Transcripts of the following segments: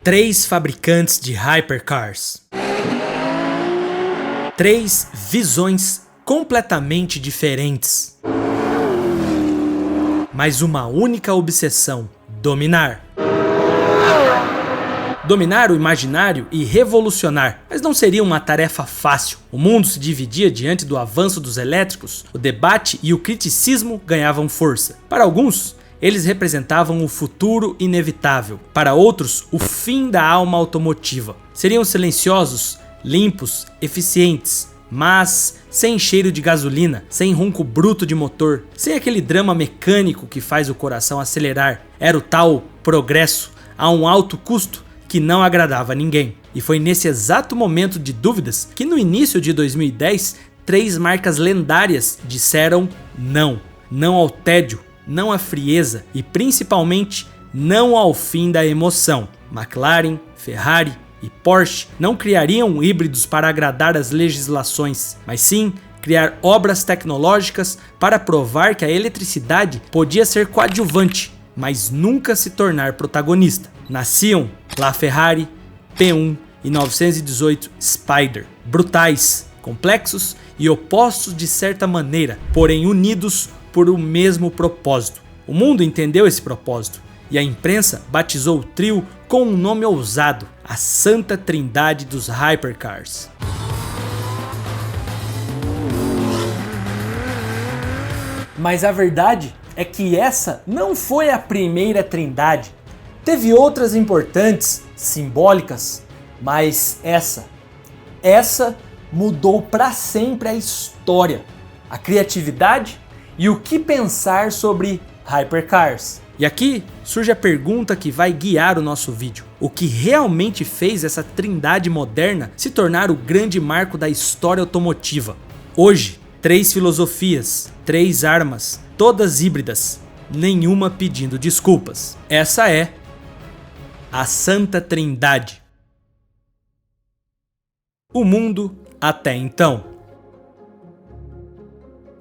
Três fabricantes de hypercars. Três visões completamente diferentes. Mas uma única obsessão: dominar. Dominar o imaginário e revolucionar, mas não seria uma tarefa fácil. O mundo se dividia diante do avanço dos elétricos, o debate e o criticismo ganhavam força. Para alguns, eles representavam o futuro inevitável. Para outros, o fim da alma automotiva. Seriam silenciosos, limpos, eficientes, mas sem cheiro de gasolina, sem ronco bruto de motor, sem aquele drama mecânico que faz o coração acelerar. Era o tal progresso a um alto custo que não agradava a ninguém. E foi nesse exato momento de dúvidas que no início de 2010, três marcas lendárias disseram não. Não ao tédio, não à frieza e principalmente não ao fim da emoção. McLaren, Ferrari e Porsche não criariam híbridos para agradar as legislações, mas sim criar obras tecnológicas para provar que a eletricidade podia ser coadjuvante, mas nunca se tornar protagonista. Nasciam LaFerrari, P1 e 918 Spider, brutais, complexos e opostos de certa maneira, porém unidos por um mesmo propósito. O mundo entendeu esse propósito e a imprensa batizou o trio com um nome ousado: a Santa Trindade dos Hypercars. Mas a verdade é que essa não foi a primeira trindade. Teve outras importantes, simbólicas, mas essa mudou para sempre a história, a criatividade e o que pensar sobre hypercars. E aqui surge a pergunta que vai guiar o nosso vídeo: o que realmente fez essa trindade moderna se tornar o grande marco da história automotiva? Hoje, três filosofias, três armas, todas híbridas, nenhuma pedindo desculpas. Essa é a Santa Trindade. O mundo até então.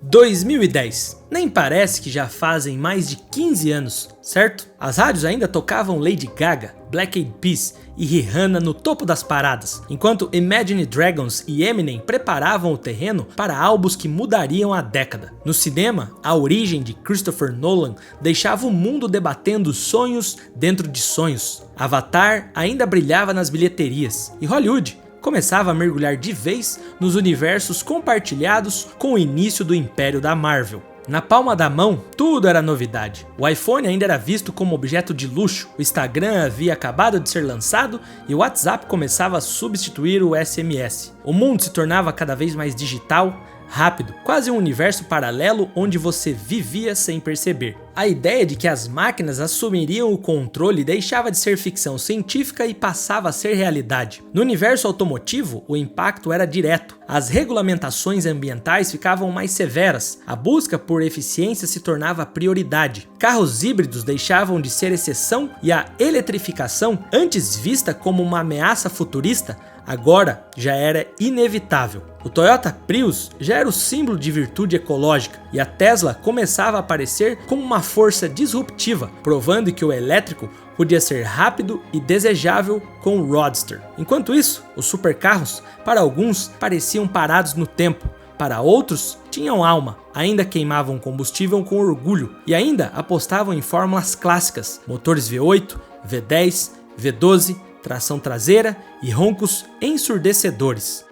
2010. Nem parece que já fazem mais de 15 anos, certo? As rádios ainda tocavam Lady Gaga, Black Eyed Peas e Rihanna no topo das paradas, enquanto Imagine Dragons e Eminem preparavam o terreno para álbuns que mudariam a década. No cinema, A Origem de Christopher Nolan deixava o mundo debatendo sonhos dentro de sonhos. Avatar ainda brilhava nas bilheterias e Hollywood começava a mergulhar de vez nos universos compartilhados com o início do império da Marvel. Na palma da mão, tudo era novidade. O iPhone ainda era visto como objeto de luxo, o Instagram havia acabado de ser lançado e o WhatsApp começava a substituir o SMS. O mundo se tornava cada vez mais digital, rápido, quase um universo paralelo onde você vivia sem perceber. A ideia de que as máquinas assumiriam o controle deixava de ser ficção científica e passava a ser realidade. No universo automotivo, o impacto era direto. As regulamentações ambientais ficavam mais severas, a busca por eficiência se tornava prioridade. Carros híbridos deixavam de ser exceção e a eletrificação, antes vista como uma ameaça futurista, agora já era inevitável. O Toyota Prius já era o símbolo de virtude ecológica e a Tesla começava a aparecer como uma força disruptiva, provando que o elétrico podia ser rápido e desejável com o Roadster. Enquanto isso, os supercarros, para alguns, pareciam parados no tempo. Para outros, tinham alma, ainda queimavam combustível com orgulho e ainda apostavam em fórmulas clássicas, motores V8, V10, V12, tração traseira e roncos ensurdecedores.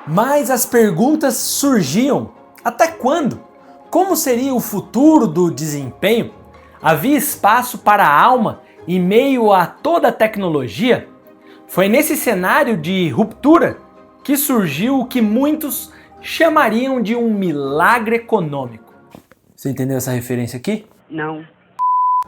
Mas as perguntas surgiam: até quando? Como seria o futuro do desempenho? Havia espaço para a alma em meio a toda a tecnologia? Foi nesse cenário de ruptura que surgiu o que muitos chamariam de um milagre econômico. Você entendeu essa referência aqui? Não.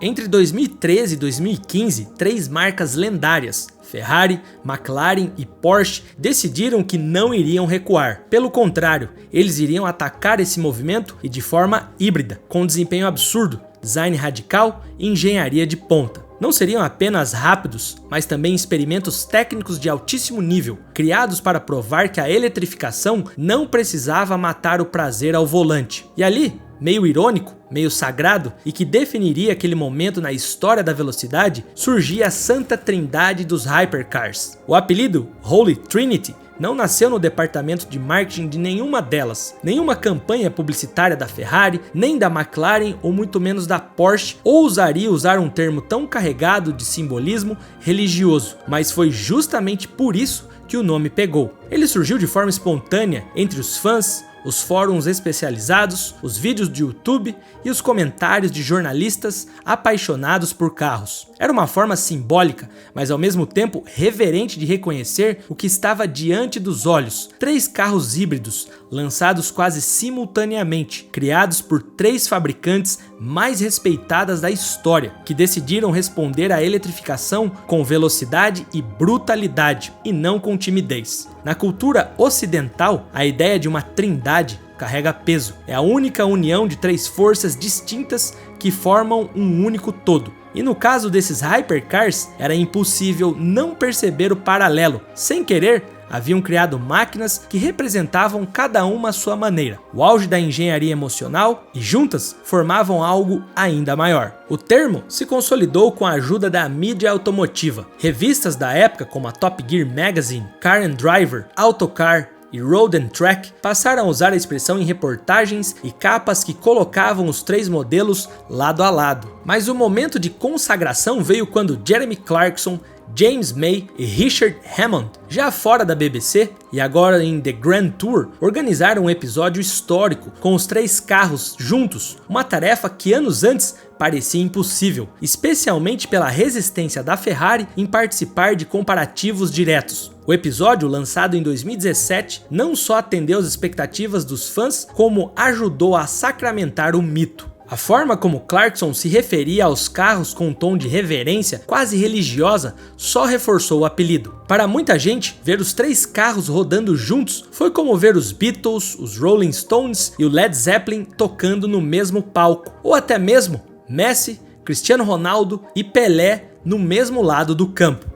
Entre 2013 e 2015, três marcas lendárias, Ferrari, McLaren e Porsche, decidiram que não iriam recuar. Pelo contrário, eles iriam atacar esse movimento e de forma híbrida, com desempenho absurdo, design radical e engenharia de ponta. Não seriam apenas rápidos, mas também experimentos técnicos de altíssimo nível, criados para provar que a eletrificação não precisava matar o prazer ao volante. E ali, meio irônico, meio sagrado e que definiria aquele momento na história da velocidade, surgia a Santa Trindade dos Hypercars. O apelido Holy Trinity não nasceu no departamento de marketing de nenhuma delas. Nenhuma campanha publicitária da Ferrari, nem da McLaren ou muito menos da Porsche ousaria usar um termo tão carregado de simbolismo religioso, mas foi justamente por isso que o nome pegou. Ele surgiu de forma espontânea entre os fãs, os fóruns especializados, os vídeos de YouTube e os comentários de jornalistas apaixonados por carros. Era uma forma simbólica, mas ao mesmo tempo reverente de reconhecer o que estava diante dos olhos. 3 carros híbridos, lançados quase simultaneamente, criados por 3 fabricantes mais respeitadas da história, que decidiram responder à eletrificação com velocidade e brutalidade, e não com timidez. Na cultura ocidental, a ideia de uma trindade carrega peso. É a única união de 3 forças distintas que formam um único todo. E no caso desses hypercars, era impossível não perceber o paralelo. Sem querer, haviam criado máquinas que representavam cada uma à sua maneira, o auge da engenharia emocional, e juntas formavam algo ainda maior. O termo se consolidou com a ajuda da mídia automotiva. Revistas da época como a Top Gear Magazine, Car and Driver, Autocar e Road and Track passaram a usar a expressão em reportagens e capas que colocavam os 3 modelos lado a lado. Mas o momento de consagração veio quando Jeremy Clarkson, James May e Richard Hammond, já fora da BBC e agora em The Grand Tour, organizaram um episódio histórico com os 3 carros juntos, uma tarefa que anos antes parecia impossível, especialmente pela resistência da Ferrari em participar de comparativos diretos. O episódio, lançado em 2017, não só atendeu às expectativas dos fãs, como ajudou a sacramentar o mito. A forma como Clarkson se referia aos carros com um tom de reverência quase religiosa só reforçou o apelido. Para muita gente, ver os 3 carros rodando juntos foi como ver os Beatles, os Rolling Stones e o Led Zeppelin tocando no mesmo palco, ou até mesmo Messi, Cristiano Ronaldo e Pelé no mesmo lado do campo.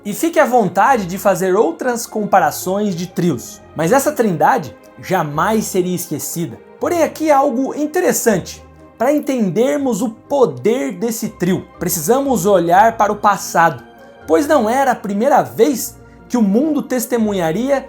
E fique à vontade de fazer outras comparações de trios, mas essa trindade jamais seria esquecida. Porém, aqui há algo interessante. Para entendermos o poder desse trio, precisamos olhar para o passado, pois não era a primeira vez que o mundo testemunharia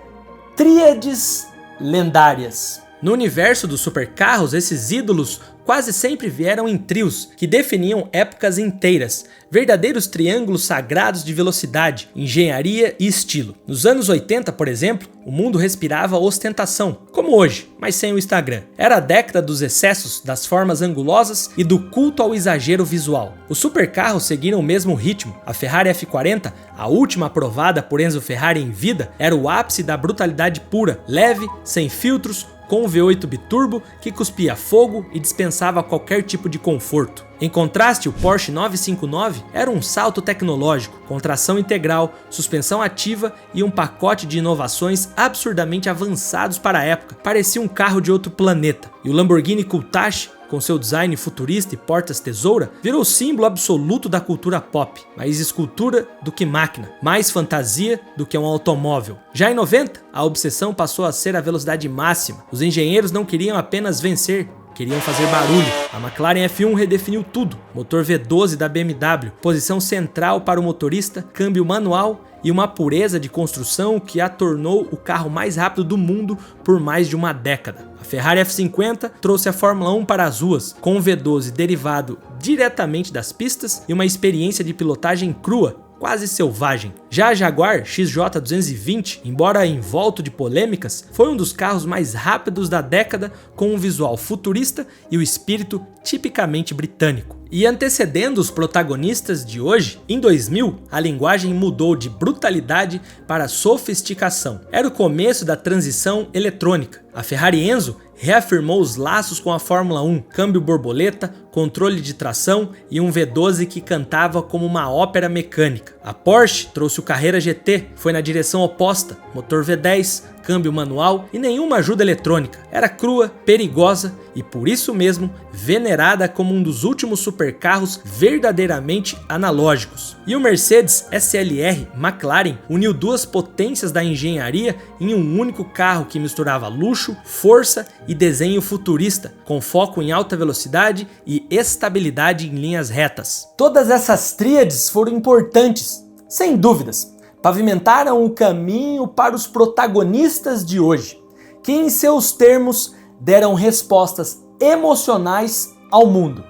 tríades lendárias. No universo dos supercarros, esses ídolos quase sempre vieram em trios, que definiam épocas inteiras, verdadeiros triângulos sagrados de velocidade, engenharia e estilo. Nos anos 80, por exemplo, o mundo respirava ostentação, como hoje, mas sem o Instagram. Era a década dos excessos, das formas angulosas e do culto ao exagero visual. Os supercarros seguiram o mesmo ritmo. A Ferrari F40, a última aprovada por Enzo Ferrari em vida, era o ápice da brutalidade pura, leve, sem filtros, com um V8 biturbo que cuspia fogo e dispensava qualquer tipo de conforto. Em contraste, o Porsche 959 era um salto tecnológico, com tração integral, suspensão ativa e um pacote de inovações absurdamente avançados para a época. Parecia um carro de outro planeta. E o Lamborghini Countach, com seu design futurista e portas-tesoura, virou símbolo absoluto da cultura pop. Mais escultura do que máquina, mais fantasia do que um automóvel. Já em 90, a obsessão passou a ser a velocidade máxima. Os engenheiros não queriam apenas vencer, queriam fazer barulho. A McLaren F1 redefiniu tudo. Motor V12 da BMW, posição central para o motorista, câmbio manual e uma pureza de construção que a tornou o carro mais rápido do mundo por mais de uma década. A Ferrari F50 trouxe a Fórmula 1 para as ruas, com um V12 derivado diretamente das pistas e uma experiência de pilotagem crua, quase selvagem. Já a Jaguar XJ220, embora envolto de polêmicas, foi um dos carros mais rápidos da década, com um visual futurista e o espírito tipicamente britânico. E antecedendo os protagonistas de hoje, em 2000, a linguagem mudou de brutalidade para sofisticação. Era o começo da transição eletrônica. A Ferrari Enzo reafirmou os laços com a Fórmula 1, câmbio borboleta, controle de tração e um V12 que cantava como uma ópera mecânica. A Porsche trouxe o Carrera GT foi na direção oposta, motor V10, câmbio manual e nenhuma ajuda eletrônica. Era crua, perigosa e por isso mesmo venerada como um dos últimos supercarros verdadeiramente analógicos. E o Mercedes SLR McLaren uniu duas potências da engenharia em um único carro que misturava luxo, força e desenho futurista, com foco em alta velocidade e estabilidade em linhas retas. Todas essas tríades foram importantes, sem dúvidas. Pavimentaram o caminho para os protagonistas de hoje, que em seus termos deram respostas emocionais ao mundo.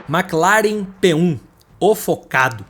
McLaren P1, o focado.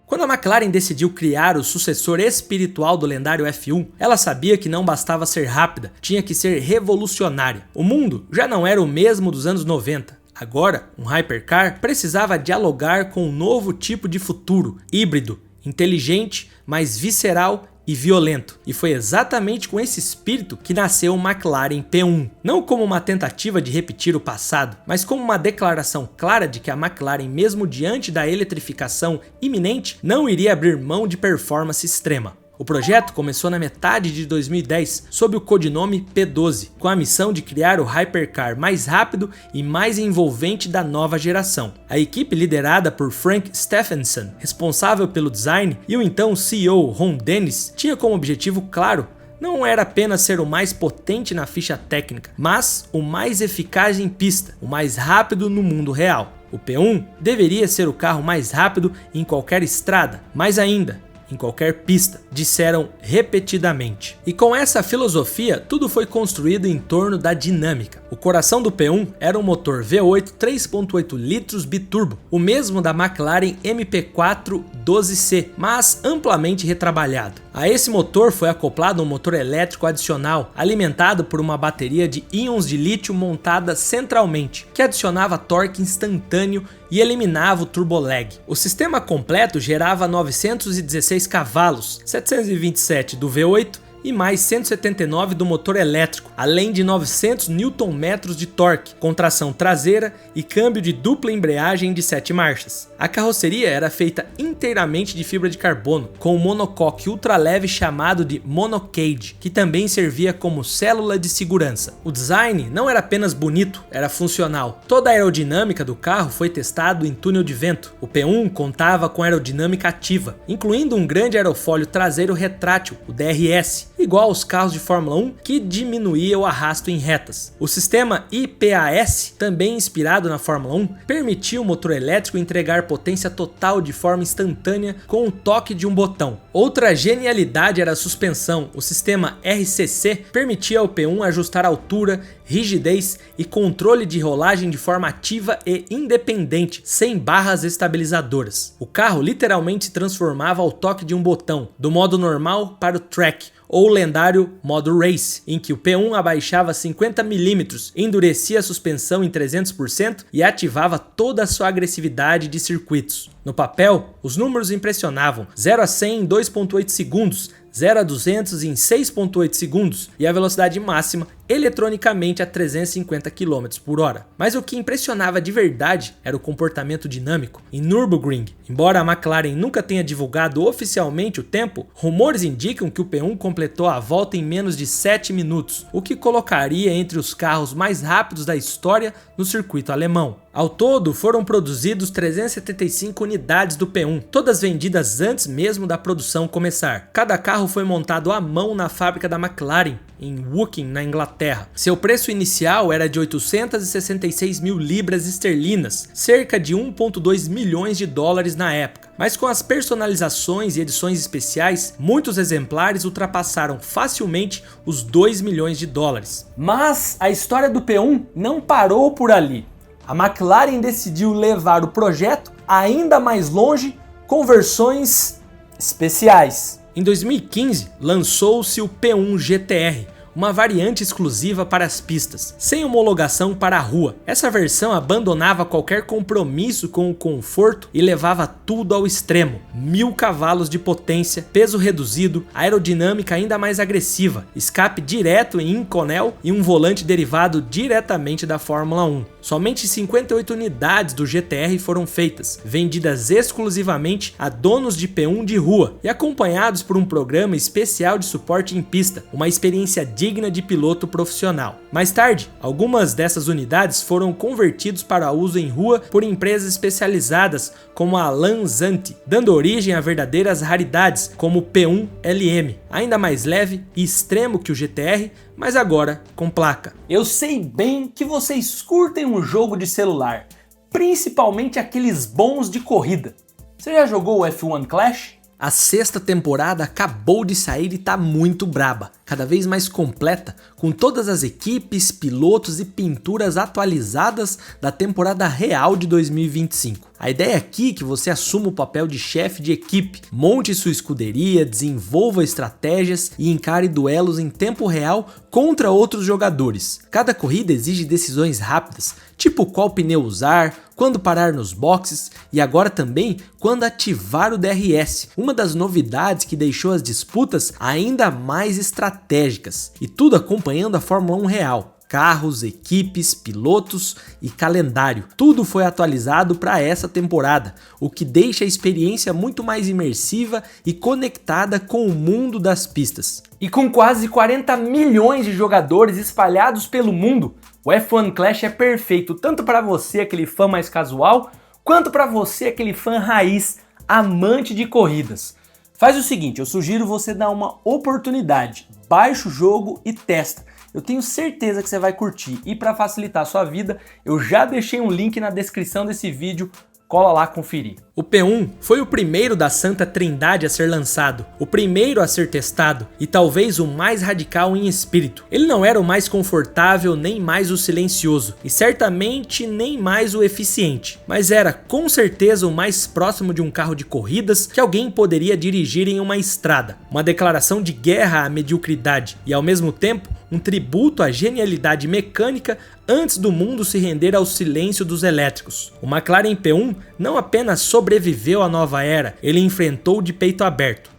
Quando a McLaren decidiu criar o sucessor espiritual do lendário F1, ela sabia que não bastava ser rápida, tinha que ser revolucionária. O mundo já não era o mesmo dos anos 90. Agora, um hypercar precisava dialogar com um novo tipo de futuro, híbrido, inteligente, mais visceral e violento. E foi exatamente com esse espírito que nasceu o McLaren P1. Não como uma tentativa de repetir o passado, mas como uma declaração clara de que a McLaren, mesmo diante da eletrificação iminente, não iria abrir mão de performance extrema. O projeto começou na metade de 2010 sob o codinome P12, com a missão de criar o hypercar mais rápido e mais envolvente da nova geração. A equipe liderada por Frank Stephenson, responsável pelo design, e o então CEO Ron Dennis, tinha como objetivo claro: não era apenas ser o mais potente na ficha técnica, mas o mais eficaz em pista, o mais rápido no mundo real. O P1 deveria ser o carro mais rápido em qualquer estrada, mais ainda, em qualquer pista, disseram repetidamente. E com essa filosofia, tudo foi construído em torno da dinâmica. O coração do P1 era um motor V8 3.8 litros biturbo, o mesmo da McLaren MP4 12C, mas amplamente retrabalhado. A esse motor foi acoplado um motor elétrico adicional, alimentado por uma bateria de íons de lítio montada centralmente, que adicionava torque instantâneo e eliminava o turbo lag. O sistema completo gerava 916 cavalos, 727 do V8 e mais 179 do motor elétrico, além de 900 Nm de torque, com tração traseira e câmbio de dupla embreagem de 7 marchas. A carroceria era feita inteiramente de fibra de carbono, com um monocoque ultraleve chamado de monocage, que também servia como célula de segurança. O design não era apenas bonito, era funcional. Toda a aerodinâmica do carro foi testado em túnel de vento. O P1 contava com aerodinâmica ativa, incluindo um grande aerofólio traseiro retrátil, o DRS, igual aos carros de Fórmula 1, que diminuía o arrasto em retas. O sistema IPAS, também inspirado na Fórmula 1, permitia o motor elétrico entregar potência total de forma instantânea com o toque de um botão. Outra genialidade era a suspensão. O sistema RCC permitia ao P1 ajustar altura, rigidez e controle de rolagem de forma ativa e independente, sem barras estabilizadoras. O carro literalmente se transformava ao toque de um botão, do modo normal para o track, ou o lendário modo race, em que o P1 abaixava 50 mm, endurecia a suspensão em 300% e ativava toda a sua agressividade de circuitos. No papel, os números impressionavam: 0 a 100 em 2.8 segundos, 0 a 200 em 6.8 segundos e a velocidade máxima eletronicamente a 350 km por hora. Mas o que impressionava de verdade era o comportamento dinâmico. Em Nürburgring, embora a McLaren nunca tenha divulgado oficialmente o tempo, rumores indicam que o P1 completou a volta em menos de 7 minutos, o que colocaria entre os carros mais rápidos da história no circuito alemão. Ao todo, foram produzidos 375 unidades do P1, todas vendidas antes mesmo da produção começar. Cada carro foi montado à mão na fábrica da McLaren, em Woking, na Inglaterra. Seu preço inicial era de 866 mil libras esterlinas, cerca de 1,2 milhões de dólares na época. Mas com as personalizações e edições especiais, muitos exemplares ultrapassaram facilmente os 2 milhões de dólares. Mas a história do P1 não parou por ali. A McLaren decidiu levar o projeto ainda mais longe com versões especiais. Em 2015, lançou-se o P1 GTR, uma variante exclusiva para as pistas, sem homologação para a rua. Essa versão abandonava qualquer compromisso com o conforto e levava tudo ao extremo. 1000 cavalos de potência, peso reduzido, aerodinâmica ainda mais agressiva, escape direto em Inconel e um volante derivado diretamente da Fórmula 1. Somente 58 unidades do GTR foram feitas, vendidas exclusivamente a donos de P1 de rua e acompanhados por um programa especial de suporte em pista, uma experiência digna de piloto profissional. Mais tarde, algumas dessas unidades foram convertidas para uso em rua por empresas especializadas como a Lanzante, dando origem a verdadeiras raridades como o P1 LM, ainda mais leve e extremo que o GTR, mas agora com placa. Eu sei bem que vocês curtem um jogo de celular, principalmente aqueles bons de corrida. Você já jogou o F1 Clash? A 6ª temporada acabou de sair e tá muito braba, cada vez mais completa, com todas as equipes, pilotos e pinturas atualizadas da temporada real de 2025. A ideia aqui é que você assuma o papel de chefe de equipe, monte sua escuderia, desenvolva estratégias e encare duelos em tempo real contra outros jogadores. Cada corrida exige decisões rápidas, tipo qual pneu usar, quando parar nos boxes e agora também quando ativar o DRS, uma das novidades que deixou as disputas ainda mais estratégicas, e tudo acompanhando a Fórmula 1 real. Carros, equipes, pilotos e calendário. Tudo foi atualizado para essa temporada, o que deixa a experiência muito mais imersiva e conectada com o mundo das pistas. E com quase 40 milhões de jogadores espalhados pelo mundo, o F1 Clash é perfeito tanto para você, aquele fã mais casual, quanto para você, aquele fã raiz, amante de corridas. Faz o seguinte, eu sugiro você dar uma oportunidade, baixa o jogo e testa. Eu tenho certeza que você vai curtir e para facilitar a sua vida, eu já deixei um link na descrição desse vídeo, cola lá conferir. O P1 foi o primeiro da Santa Trindade a ser lançado, o primeiro a ser testado e talvez o mais radical em espírito. Ele não era o mais confortável nem mais o silencioso e certamente nem mais o eficiente, mas era com certeza o mais próximo de um carro de corridas que alguém poderia dirigir em uma estrada. Uma declaração de guerra à mediocridade e ao mesmo tempo um tributo à genialidade mecânica antes do mundo se render ao silêncio dos elétricos. O McLaren P1 não apenas sobreviveu à nova era, ele enfrentou de peito aberto.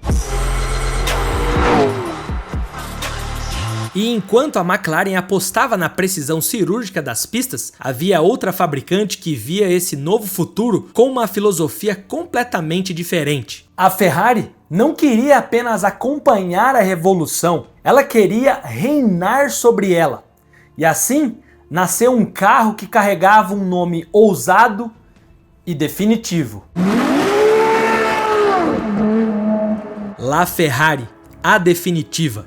E enquanto a McLaren apostava na precisão cirúrgica das pistas, havia outra fabricante que via esse novo futuro com uma filosofia completamente diferente. A Ferrari não queria apenas acompanhar a revolução, ela queria reinar sobre ela. E assim, nasceu um carro que carregava um nome ousado e definitivo. LaFerrari, a definitiva.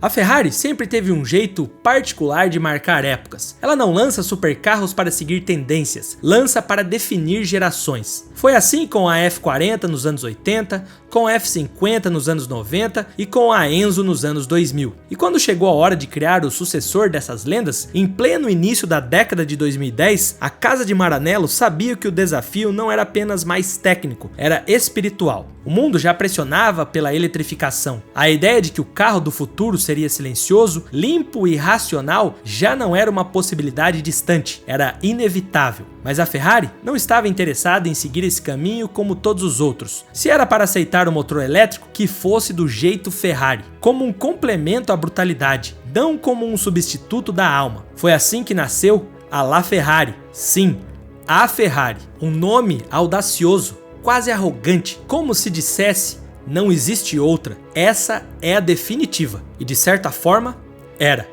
A Ferrari sempre teve um jeito particular de marcar épocas. Ela não lança supercarros para seguir tendências, lança para definir gerações. Foi assim com a F40 nos anos 80, com a F50 nos anos 90 e com a Enzo nos anos 2000. E quando chegou a hora de criar o sucessor dessas lendas, em pleno início da década de 2010, a Casa de Maranello sabia que o desafio não era apenas mais técnico, era espiritual. O mundo já pressionava pela eletrificação. A ideia de que o carro do futuro seria silencioso, limpo e racional já não era uma possibilidade distante, era inevitável. Mas a Ferrari não estava interessada em seguir esse caminho como todos os outros. Se era para aceitar o motor elétrico, que fosse do jeito Ferrari, como um complemento à brutalidade, não como um substituto da alma. Foi assim que nasceu a LaFerrari. Sim, a Ferrari, um nome audacioso, quase arrogante, como se dissesse, não existe outra, essa é a definitiva. E de certa forma, era.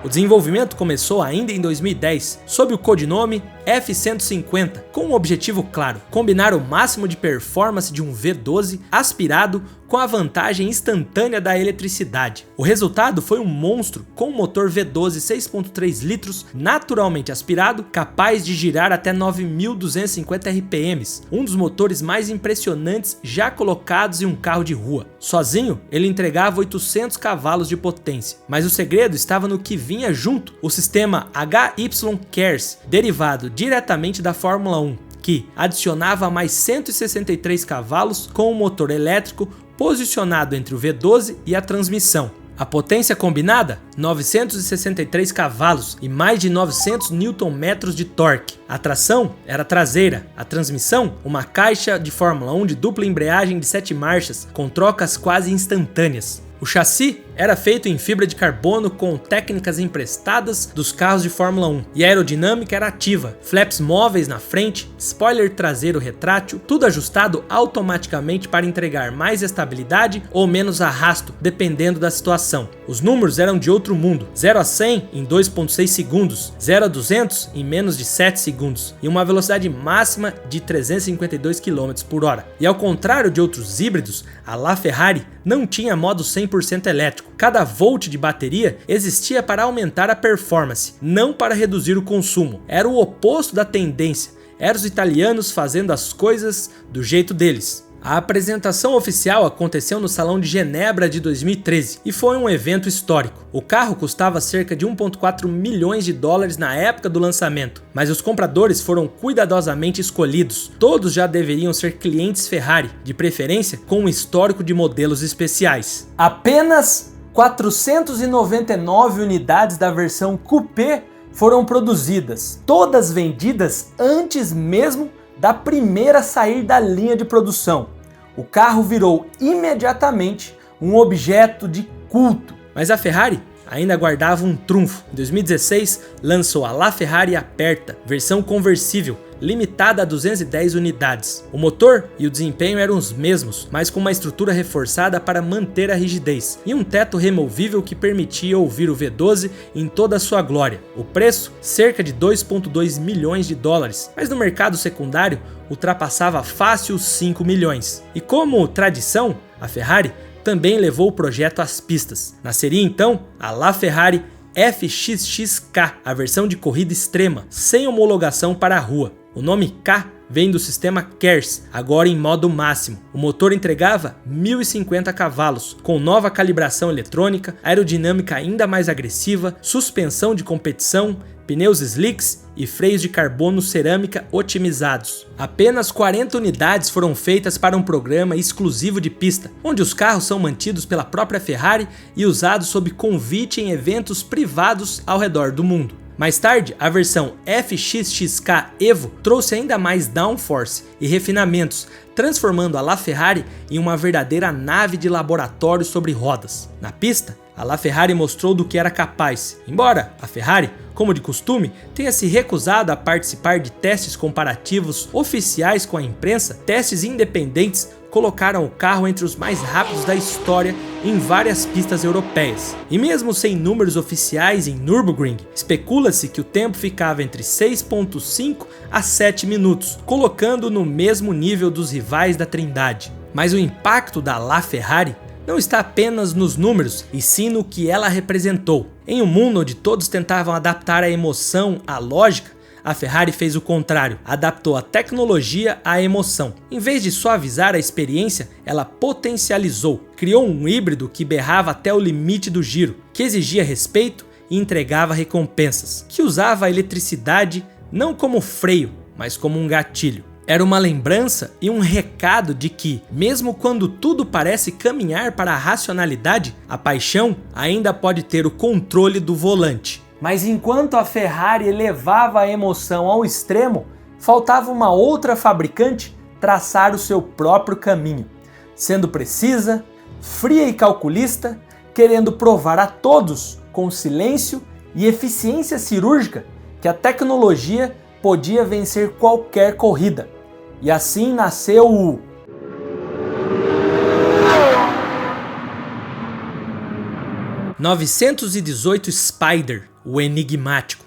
O desenvolvimento começou ainda em 2010, sob o codinome F150, com um objetivo claro: combinar o máximo de performance de um V12 aspirado com a vantagem instantânea da eletricidade. O resultado foi um monstro com um motor V12 6.3 litros naturalmente aspirado, capaz de girar até 9.250 RPMs, um dos motores mais impressionantes já colocados em um carro de rua. Sozinho, ele entregava 800 cavalos de potência, mas o segredo estava no que vinha junto, o sistema HY Cares, derivado diretamente da Fórmula 1. que adicionava mais 163 cavalos com um motor elétrico posicionado entre o V12 e a transmissão. A potência combinada? 963 cavalos e mais de 900 Nm de torque. A tração era traseira, a transmissão, uma caixa de Fórmula 1 de dupla embreagem de 7 marchas, com trocas quase instantâneas. O chassi era feito em fibra de carbono com técnicas emprestadas dos carros de Fórmula 1 e a aerodinâmica era ativa, flaps móveis na frente, spoiler traseiro retrátil, tudo ajustado automaticamente para entregar mais estabilidade ou menos arrasto, dependendo da situação. Os números eram de outro mundo, 0 a 100 em 2.6 segundos, 0 a 200 em menos de 7 segundos e uma velocidade máxima de 352 km por hora. E ao contrário de outros híbridos, a LaFerrari não tinha modo 100% elétrico. Cada volt de bateria existia para aumentar a performance, não para reduzir o consumo. Era o oposto da tendência. Eram os italianos fazendo as coisas do jeito deles. A apresentação oficial aconteceu no Salão de Genebra de 2013 e foi um evento histórico. O carro custava cerca de 1,4 milhões de dólares na época do lançamento, mas os compradores foram cuidadosamente escolhidos. Todos já deveriam ser clientes Ferrari, de preferência com um histórico de modelos especiais. Apenas 499 unidades da versão Coupé foram produzidas, todas vendidas antes mesmo da primeira a sair da linha de produção. O carro virou imediatamente um objeto de culto. Mas a Ferrari ainda guardava um trunfo. Em 2016, lançou a LaFerrari Aperta, versão conversível, limitada a 210 unidades. O motor e o desempenho eram os mesmos, mas com uma estrutura reforçada para manter a rigidez, e um teto removível que permitia ouvir o V12 em toda a sua glória. O preço, cerca de 2,2 milhões de dólares, mas no mercado secundário ultrapassava fácil os 5 milhões. E como tradição, a Ferrari também levou o projeto às pistas. Nasceria então a LaFerrari FXXK, a versão de corrida extrema, sem homologação para a rua. O nome K vem do sistema KERS, agora em modo máximo. O motor entregava 1.050 cavalos, com nova calibração eletrônica, aerodinâmica ainda mais agressiva, suspensão de competição, pneus slicks e freios de carbono cerâmica otimizados. Apenas 40 unidades foram feitas para um programa exclusivo de pista, onde os carros são mantidos pela própria Ferrari e usados sob convite em eventos privados ao redor do mundo. Mais tarde, a versão FXXK Evo trouxe ainda mais downforce e refinamentos, transformando a LaFerrari em uma verdadeira nave de laboratório sobre rodas. Na pista, a LaFerrari mostrou do que era capaz, embora a Ferrari, como de costume, tenha se recusado a participar de testes comparativos oficiais com a imprensa. Testes independentes colocaram o carro entre os mais rápidos da história em várias pistas europeias. E mesmo sem números oficiais em Nürburgring, especula-se que o tempo ficava entre 6,5 a 7 minutos, colocando no mesmo nível dos rivais da Trindade. Mas o impacto da LaFerrari não está apenas nos números, e sim no que ela representou. Em um mundo onde todos tentavam adaptar a emoção à lógica, a Ferrari fez o contrário, adaptou a tecnologia à emoção. Em vez de suavizar a experiência, ela potencializou, criou um híbrido que berrava até o limite do giro, que exigia respeito e entregava recompensas, que usava a eletricidade não como freio, mas como um gatilho. Era uma lembrança e um recado de que, mesmo quando tudo parece caminhar para a racionalidade, a paixão ainda pode ter o controle do volante. Mas enquanto a Ferrari elevava a emoção ao extremo, faltava uma outra fabricante traçar o seu próprio caminho, sendo precisa, fria e calculista, querendo provar a todos, com silêncio e eficiência cirúrgica, que a tecnologia podia vencer qualquer corrida. E assim nasceu o 918 Spider, o enigmático.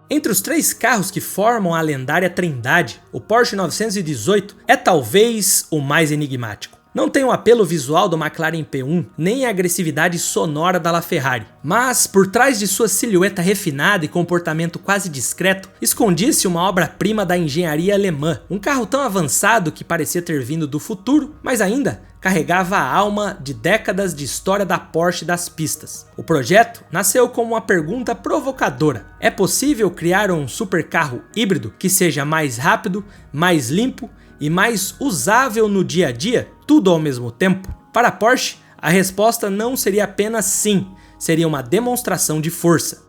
Entre os 3 carros que formam a lendária Trindade, o Porsche 918 é talvez o mais enigmático. Não tem o apelo visual do McLaren P1, nem a agressividade sonora da LaFerrari. Mas, por trás de sua silhueta refinada e comportamento quase discreto, escondia-se uma obra-prima da engenharia alemã. Um carro tão avançado que parecia ter vindo do futuro, mas ainda carregava a alma de décadas de história da Porsche das pistas. O projeto nasceu como uma pergunta provocadora. É possível criar um supercarro híbrido que seja mais rápido, mais limpo e mais usável no dia a dia, tudo ao mesmo tempo? Para a Porsche, a resposta não seria apenas sim, seria uma demonstração de força.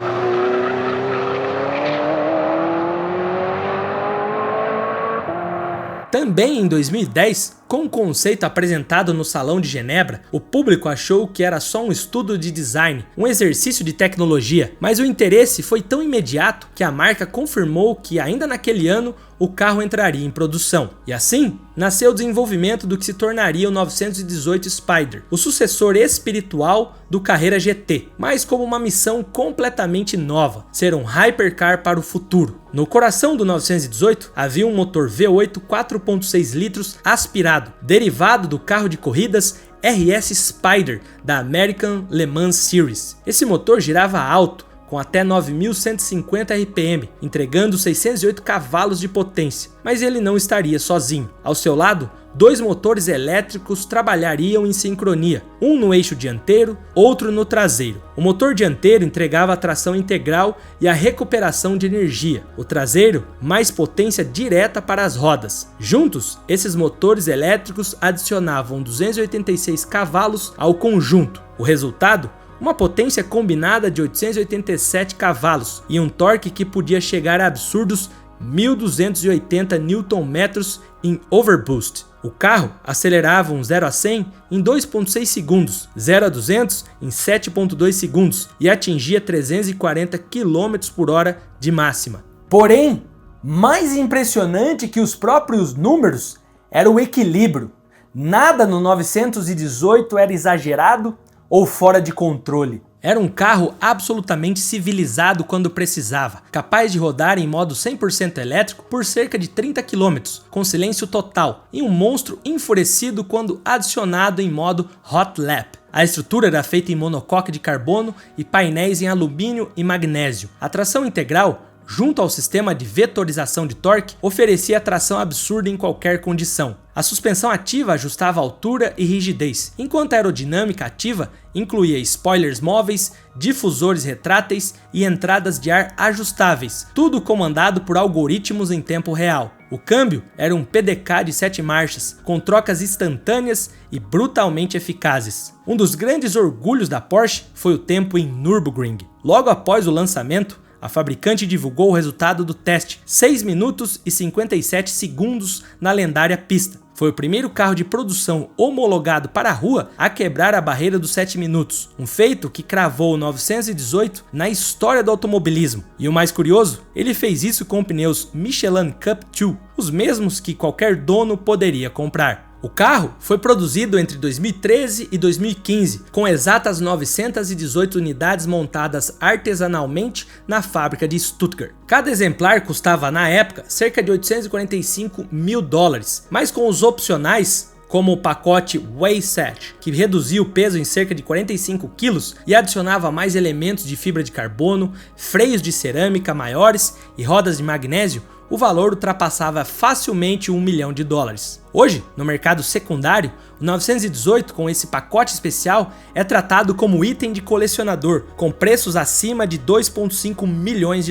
Também em 2010, com o conceito apresentado no Salão de Genebra, o público achou que era só um estudo de design, um exercício de tecnologia, mas o interesse foi tão imediato que a marca confirmou que ainda naquele ano o carro entraria em produção. E assim, nasceu o desenvolvimento do que se tornaria o 918 Spyder, o sucessor espiritual do Carrera GT, mas como uma missão completamente nova, ser um hypercar para o futuro. No coração do 918 havia um motor V8 4.6 litros aspirado, derivado do carro de corridas RS Spyder da American Le Mans Series. Esse motor girava alto, com até 9.150 RPM, entregando 608 cavalos de potência, mas ele não estaria sozinho. Ao seu lado, dois motores elétricos trabalhariam em sincronia, um no eixo dianteiro, outro no traseiro. O motor dianteiro entregava a tração integral e a recuperação de energia, o traseiro mais potência direta para as rodas. Juntos, esses motores elétricos adicionavam 286 cavalos ao conjunto. O resultado? Uma potência combinada de 887 cavalos e um torque que podia chegar a absurdos 1.280 Nm em overboost. O carro acelerava um 0 a 100 em 2.6 segundos, 0 a 200 em 7.2 segundos e atingia 340 km por hora de máxima. Porém, mais impressionante que os próprios números era o equilíbrio. Nada no 918 era exagerado ou fora de controle. Era um carro absolutamente civilizado quando precisava, capaz de rodar em modo 100% elétrico por cerca de 30 km, com silêncio total, e um monstro enfurecido quando adicionado em modo Hot Lap. A estrutura era feita em monocoque de carbono e painéis em alumínio e magnésio. A tração integral, junto ao sistema de vetorização de torque, oferecia tração absurda em qualquer condição. A suspensão ativa ajustava a altura e rigidez, enquanto a aerodinâmica ativa incluía spoilers móveis, difusores retráteis e entradas de ar ajustáveis, tudo comandado por algoritmos em tempo real. O câmbio era um PDK de 7 marchas, com trocas instantâneas e brutalmente eficazes. Um dos grandes orgulhos da Porsche foi o tempo em Nürburgring. Logo após o lançamento, a fabricante divulgou o resultado do teste, 6 minutos e 57 segundos na lendária pista. Foi o primeiro carro de produção homologado para a rua a quebrar a barreira dos 7 minutos, um feito que cravou o 918 na história do automobilismo. E o mais curioso, ele fez isso com pneus Michelin Cup 2, os mesmos que qualquer dono poderia comprar. O carro foi produzido entre 2013 e 2015, com exatas 918 unidades montadas artesanalmente na fábrica de Stuttgart. Cada exemplar custava, na época, cerca de 845 mil dólares, mas com os opcionais, como o pacote Wasatch, que reduzia o peso em cerca de 45 kg e adicionava mais elementos de fibra de carbono, freios de cerâmica maiores e rodas de magnésio, o valor ultrapassava facilmente $1 milhão. Hoje, no mercado secundário, o 918 com esse pacote especial é tratado como item de colecionador, com preços acima de $2,5 milhões.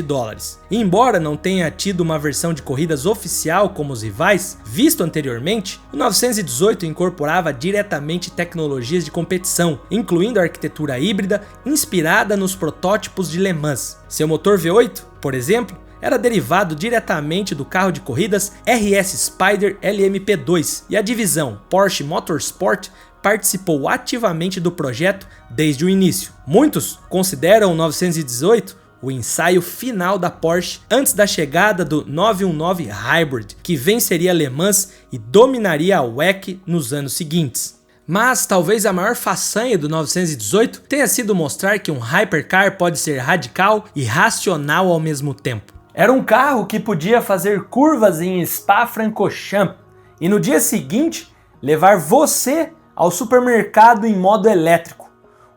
E embora não tenha tido uma versão de corridas oficial como os rivais, visto anteriormente, o 918 incorporava diretamente tecnologias de competição, incluindo a arquitetura híbrida inspirada nos protótipos de Le Mans. Seu motor V8, por exemplo, era derivado diretamente do carro de corridas RS Spyder LMP2 e a divisão Porsche Motorsport participou ativamente do projeto desde o início. Muitos consideram o 918 o ensaio final da Porsche antes da chegada do 919 Hybrid, que venceria Le Mans e dominaria a WEC nos anos seguintes. Mas talvez a maior façanha do 918 tenha sido mostrar que um hypercar pode ser radical e racional ao mesmo tempo. Era um carro que podia fazer curvas em Spa-Francorchamps e no dia seguinte levar você ao supermercado em modo elétrico.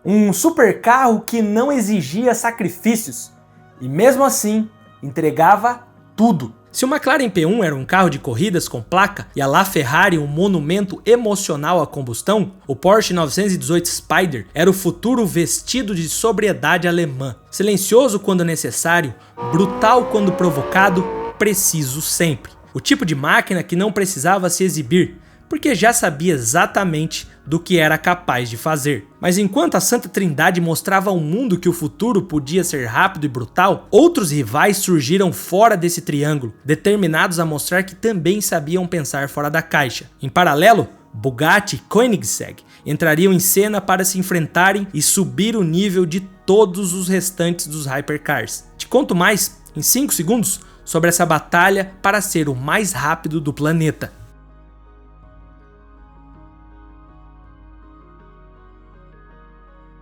Um supercarro que não exigia sacrifícios e mesmo assim entregava tudo. Se o McLaren P1 era um carro de corridas com placa e a LaFerrari um monumento emocional à combustão, o Porsche 918 Spyder era o futuro vestido de sobriedade alemã. Silencioso quando necessário, brutal quando provocado, preciso sempre. O tipo de máquina que não precisava se exibir, porque já sabia exatamente do que era capaz de fazer. Mas enquanto a Santa Trindade mostrava ao mundo que o futuro podia ser rápido e brutal, outros rivais surgiram fora desse triângulo, determinados a mostrar que também sabiam pensar fora da caixa. Em paralelo, Bugatti e Koenigsegg entrariam em cena para se enfrentarem e subir o nível de todos os restantes dos hypercars. Te conto mais, em 5 segundos, sobre essa batalha para ser o mais rápido do planeta.